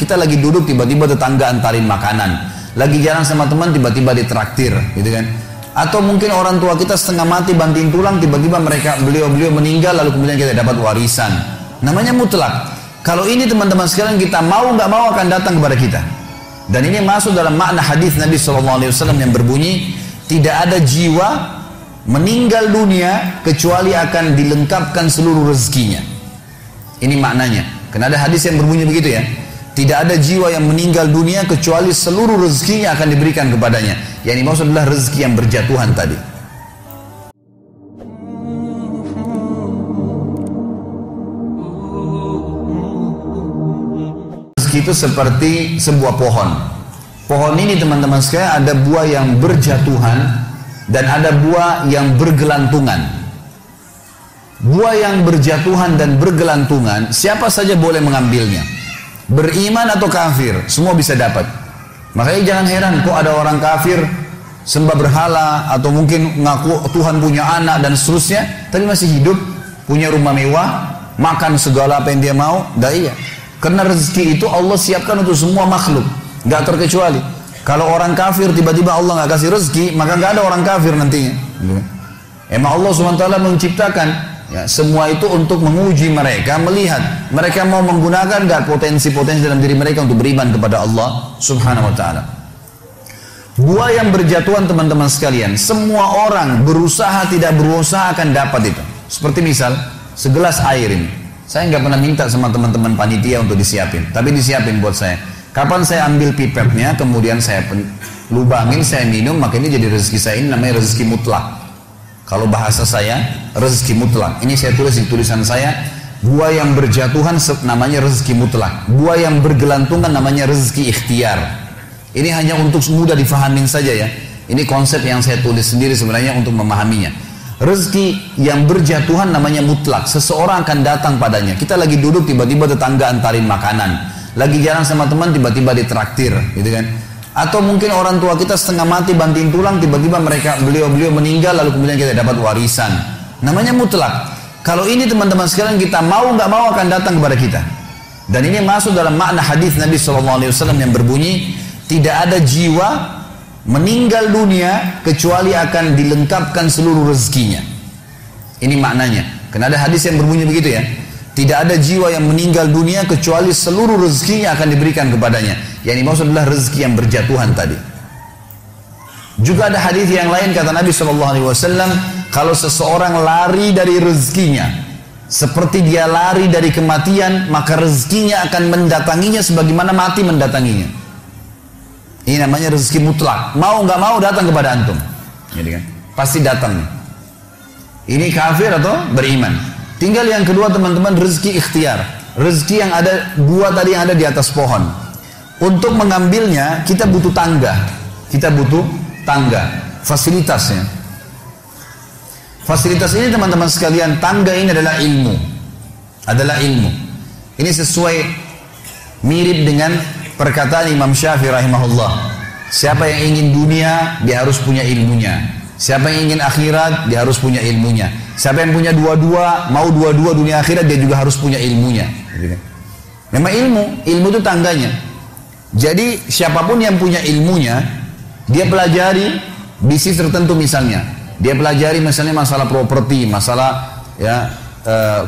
Kita lagi duduk tiba-tiba tetangga antarin makanan. Lagi jalan sama teman tiba-tiba ditraktir, gitu kan. Atau mungkin orang tua kita setengah mati banting tulang, tiba-tiba beliau meninggal lalu kemudian kita dapat warisan. Namanya mutlak. Kalau ini teman-teman sekalian kita mau nggak mau akan datang kepada kita. Dan ini masuk dalam makna hadis Nabi SAW yang berbunyi, tidak ada jiwa meninggal dunia kecuali akan dilengkapkan seluruh rezekinya. Ini maknanya. Karena ada hadis yang berbunyi begitu ya. Tidak ada jiwa yang meninggal dunia kecuali seluruh rezekinya akan diberikan kepadanya. Yang dimaksud adalah rezeki yang berjatuhan tadi. Rezeki itu seperti sebuah pohon. Pohon ini teman-teman sekalian ada buah yang berjatuhan dan ada buah yang bergelantungan. Buah yang berjatuhan dan bergelantungan, siapa saja boleh mengambilnya. Beriman atau kafir, semua bisa dapat. Makanya jangan heran kok ada orang kafir sembah berhala atau mungkin ngaku Tuhan punya anak dan seterusnya, tapi masih hidup, punya rumah mewah, makan segala apa yang dia mau. Dah iya. Karena rezeki itu Allah siapkan untuk semua makhluk, nggak terkecuali. Kalau orang kafir tiba-tiba Allah nggak kasih rezeki, maka nggak ada orang kafir nantinya. Emang Allah SWT menciptakan ya, semua itu untuk menguji mereka, melihat mereka mau menggunakan nggak potensi-potensi dalam diri mereka untuk beriman kepada Allah Subhanahu Wa Taala. Buah yang berjatuhan teman-teman sekalian, semua orang berusaha tidak berusaha akan dapat itu. Seperti misal segelas air ini, saya nggak pernah minta sama teman-teman panitia untuk disiapin, tapi disiapin buat saya. Kapan saya ambil pipetnya, kemudian saya lubangin, saya minum, maka ini jadi rezeki saya. Ini namanya rezeki mutlak. Kalau bahasa saya, rezeki mutlak. Ini saya tulis di tulisan saya, buah yang berjatuhan namanya rezeki mutlak. Buah yang bergelantungan namanya rezeki ikhtiar. Ini hanya untuk mudah difahamin saja ya. Ini konsep yang saya tulis sendiri sebenarnya untuk memahaminya. Rezeki yang berjatuhan namanya mutlak. Seseorang akan datang padanya. Kita lagi duduk tiba-tiba tetangga antarin makanan. Lagi jalan sama teman tiba-tiba ditraktir, gitu kan. Atau mungkin orang tua kita setengah mati banting tulang, tiba-tiba beliau meninggal lalu kemudian kita dapat warisan. Namanya mutlak. Kalau ini teman-teman sekalian kita mau nggak mau akan datang kepada kita. Dan ini masuk dalam makna hadis Nabi SAW yang berbunyi, tidak ada jiwa meninggal dunia kecuali akan dilengkapkan seluruh rezekinya. Ini maknanya. Karena ada hadis yang berbunyi begitu ya. Tidak ada jiwa yang meninggal dunia kecuali seluruh rezekinya akan diberikan kepadanya. Yang dimaksud adalah rezeki yang berjatuhan tadi. Juga ada hadis yang lain kata Nabi SAW, kalau seseorang lari dari rezekinya, seperti dia lari dari kematian, maka rezekinya akan mendatanginya sebagaimana mati mendatanginya. Ini namanya rezeki mutlak. Mau nggak mau datang kepada antum. Jadi kan, pasti datang. Ini kafir atau beriman. Tinggal yang kedua teman-teman, rezeki ikhtiar. Rezeki yang ada, buah tadi yang ada di atas pohon. Untuk mengambilnya kita butuh tangga. Kita butuh tangga, fasilitasnya. Fasilitas ini teman-teman sekalian, tangga ini adalah ilmu. Adalah ilmu. Ini sesuai mirip dengan perkataan Imam Syafi'i rahimahullah. Siapa yang ingin dunia, dia harus punya ilmunya. Siapa yang ingin akhirat, dia harus punya ilmunya. Siapa yang punya dua-dua, mau dua-dua dunia akhirat, dia juga harus punya ilmunya. Memang ilmu itu tangganya. Jadi siapapun yang punya ilmunya, dia pelajari bisnis tertentu misalnya. Dia pelajari misalnya masalah properti, masalah ya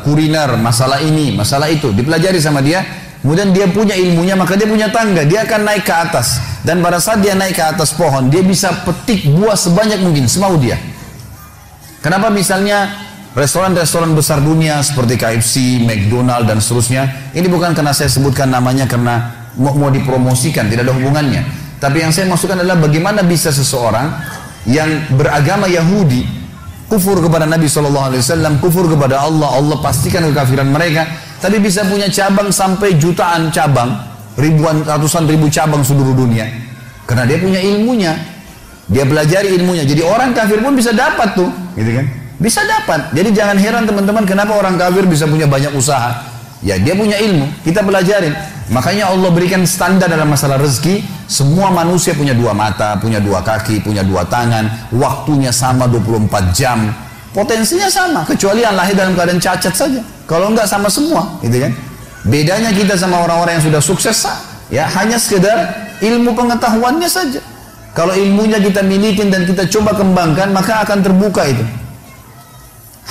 kuliner, masalah ini, masalah itu. Dipelajari sama dia, kemudian dia punya ilmunya, maka dia punya tangga. Dia akan naik ke atas. Dan pada saat dia naik ke atas pohon, dia bisa petik buah sebanyak mungkin, semau dia. Kenapa misalnya restoran-restoran besar dunia seperti KFC, McDonald dan seterusnya, ini bukan karena saya sebutkan namanya karena mau dipromosikan, tidak ada hubungannya. Tapi yang saya maksudkan adalah bagaimana bisa seseorang yang beragama Yahudi kufur kepada Nabi SAW, kufur kepada Allah, Allah pastikan kekafiran mereka, tapi bisa punya cabang sampai jutaan cabang, ribuan, ratusan ribu cabang seluruh dunia. Karena dia punya ilmunya, dia pelajari ilmunya. Jadi orang kafir pun bisa dapat tuh, gitu kan? Bisa dapat. Jadi jangan heran teman-teman kenapa orang kafir bisa punya banyak usaha. Ya dia punya ilmu, kita pelajarin. Makanya Allah berikan standar dalam masalah rezeki. Semua manusia punya dua mata, punya dua kaki, punya dua tangan, waktunya sama 24 jam, potensinya sama, kecuali yang lahir dalam keadaan cacat saja. Kalau enggak sama semua, gitu kan? Bedanya kita sama orang-orang yang sudah sukses, Ya, hanya sekedar ilmu pengetahuannya saja. Kalau ilmunya kita miliki dan kita coba kembangkan, maka akan terbuka itu.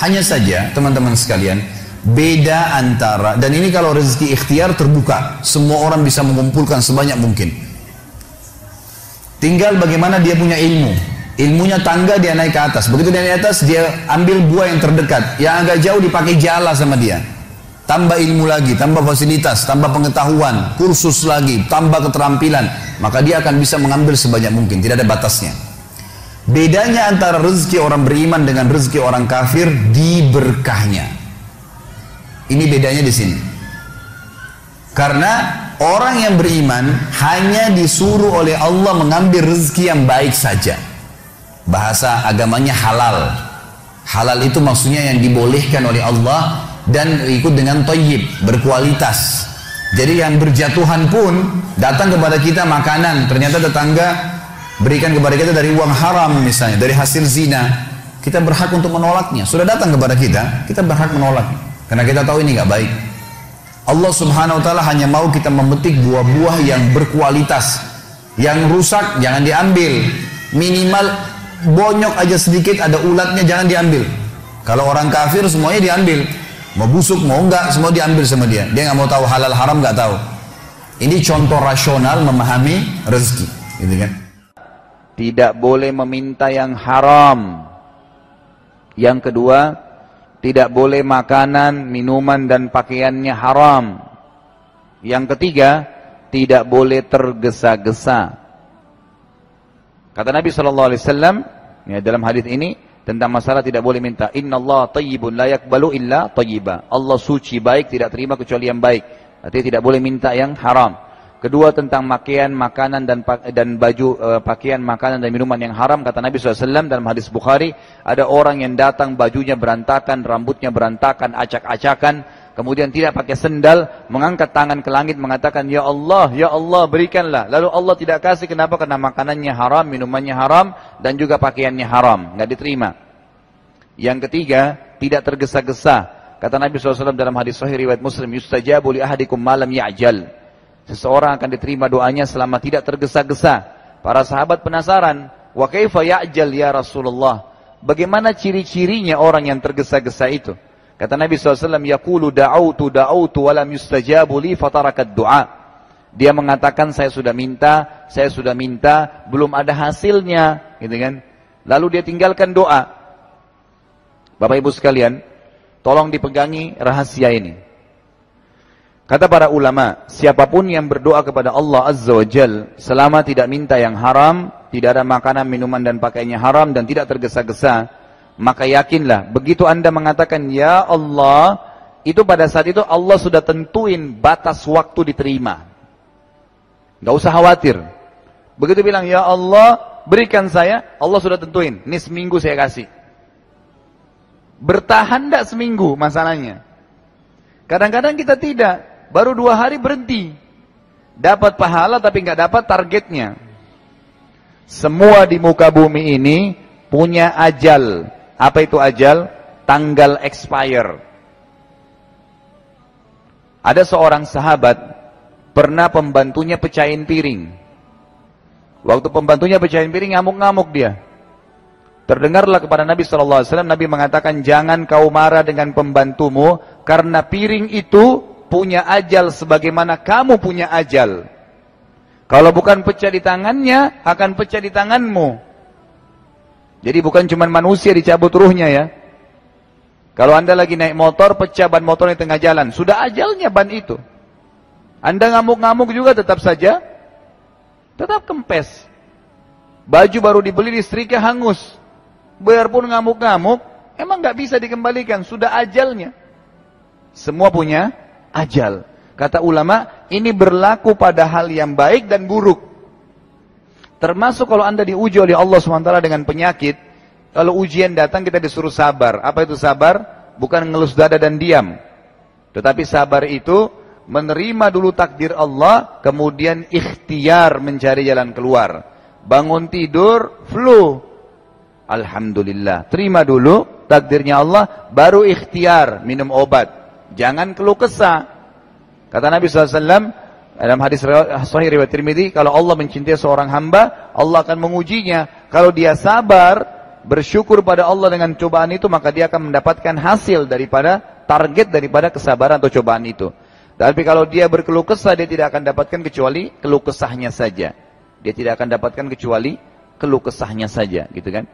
Hanya saja, teman-teman sekalian, beda antara, dan ini kalau rezeki ikhtiar terbuka, semua orang bisa mengumpulkan sebanyak mungkin. Tinggal bagaimana dia punya ilmu. Ilmunya tangga, dia naik ke atas. Begitu dia naik ke atas, dia ambil buah yang terdekat. Yang agak jauh dipakai jala sama dia. Tambah ilmu lagi, tambah fasilitas, tambah pengetahuan, kursus lagi, tambah keterampilan, maka dia akan bisa mengambil sebanyak mungkin, tidak ada batasnya. Bedanya antara rezeki orang beriman dengan rezeki orang kafir di berkahnya. Ini bedanya di sini. Karena orang yang beriman hanya disuruh oleh Allah mengambil rezeki yang baik saja. Bahasa agamanya halal. Halal itu maksudnya yang dibolehkan oleh Allah dan ikut dengan thayyib, berkualitas. Jadi yang berjatuhan pun datang kepada kita makanan, ternyata tetangga berikan kepada kita dari uang haram misalnya, dari hasil zina, kita berhak untuk menolaknya. Sudah datang kepada kita, kita berhak menolaknya karena kita tahu ini nggak baik. Allah Subhanahu wa taala hanya mau kita memetik buah-buah yang berkualitas. Yang rusak jangan diambil. Minimal bonyok aja sedikit, ada ulatnya, jangan diambil. Kalau orang kafir semuanya diambil. Mau busuk, mau enggak, semua diambil sama dia. Dia nggak mau tahu halal haram, nggak tahu. Ini contoh rasional memahami rezeki, gitu kan? Tidak boleh meminta yang haram. Yang kedua, tidak boleh makanan, minuman dan pakaiannya haram. Yang ketiga, tidak boleh tergesa-gesa. Kata Nabi SAW, ya, dalam hadis ini tentang masalah tidak boleh minta. Innallaha thayyibun la yaqbalu illa thayyiba. Allah suci, baik, tidak terima kecuali yang baik. Artinya tidak boleh minta yang haram. Kedua, tentang pakaian, makanan dan baju, pakaian, makanan dan minuman yang haram, kata Nabi SAW dalam hadis Bukhari, ada orang yang datang bajunya berantakan, rambutnya berantakan, acak-acakan, kemudian tidak pakai sendal, mengangkat tangan ke langit mengatakan, ya Allah berikanlah. Lalu Allah tidak kasih, kenapa? Karena makanannya haram, minumannya haram, dan juga pakaiannya haram, nggak diterima. Yang ketiga, tidak tergesa-gesa. Kata Nabi SAW dalam hadis sahih riwayat Muslim, yustajabu li ahadikum ma lam ya'jal. Seseorang akan diterima doanya selama tidak tergesa-gesa. Para sahabat penasaran, wa kaifa ya'jal ya Rasulullah? Bagaimana ciri-cirinya orang yang tergesa-gesa itu? Kata Nabi SAW, yaqulu da'autu walam yustajabu li fatarakat du'a. Dia mengatakan saya sudah minta, belum ada hasilnya, gitu kan? Lalu dia tinggalkan doa. Bapak Ibu sekalian, tolong dipegangi rahasia ini. Kata para ulama, siapapun yang berdoa kepada Allah Azza wa Jal selama tidak minta yang haram, tidak ada makanan, minuman dan pakaiannya haram dan tidak tergesa-gesa, maka yakinlah begitu Anda mengatakan ya Allah, itu pada saat itu Allah sudah tentuin batas waktu diterima. Gak usah khawatir. Begitu bilang ya Allah berikan saya, Allah sudah tentuin, ini seminggu saya kasih. Bertahan tidak seminggu masalahnya. Kadang-kadang kita tidak, baru 2 hari berhenti. Dapat pahala tapi nggak dapat targetnya. Semua di muka bumi ini punya ajal. Apa itu ajal? Tanggal expire. Ada seorang sahabat, pernah pembantunya pecahin piring. Waktu pembantunya pecahin piring, ngamuk-ngamuk dia. Terdengarlah kepada Nabi SAW, Nabi mengatakan, jangan kau marah dengan pembantumu, karena piring itu punya ajal sebagaimana kamu punya ajal. Kalau bukan pecah di tangannya, akan pecah di tanganmu. Jadi bukan cuma manusia dicabut ruhnya ya. Kalau Anda lagi naik motor, pecah ban motor di tengah jalan, sudah ajalnya ban itu. Anda ngamuk-ngamuk juga tetap saja, tetap kempes. Baju baru dibeli, listriknya hangus. Biarpun ngamuk-ngamuk, emang nggak bisa dikembalikan, sudah ajalnya. Semua punya ajal. Kata ulama, ini berlaku pada hal yang baik dan buruk. Termasuk kalau Anda diuji oleh Allah SWT dengan penyakit, kalau ujian datang kita disuruh sabar. Apa itu sabar? Bukan ngelus dada dan diam. Tetapi sabar itu menerima dulu takdir Allah, kemudian ikhtiar mencari jalan keluar. Bangun tidur, flu. Alhamdulillah. Terima dulu takdirnya Allah, baru ikhtiar minum obat. Jangan keluh kesah. Kata Nabi SAW, Dalam hadis sahih riwayat Tirmidzi, kalau Allah mencintai seorang hamba, Allah akan mengujinya. Kalau dia sabar, bersyukur pada Allah dengan cobaan itu, maka dia akan mendapatkan hasil daripada target daripada kesabaran atau cobaan itu. Tapi kalau dia berkeluh kesah, dia tidak akan dapatkan kecuali keluh kesahnya saja. Dia tidak akan dapatkan kecuali keluh kesahnya saja, gitu kan?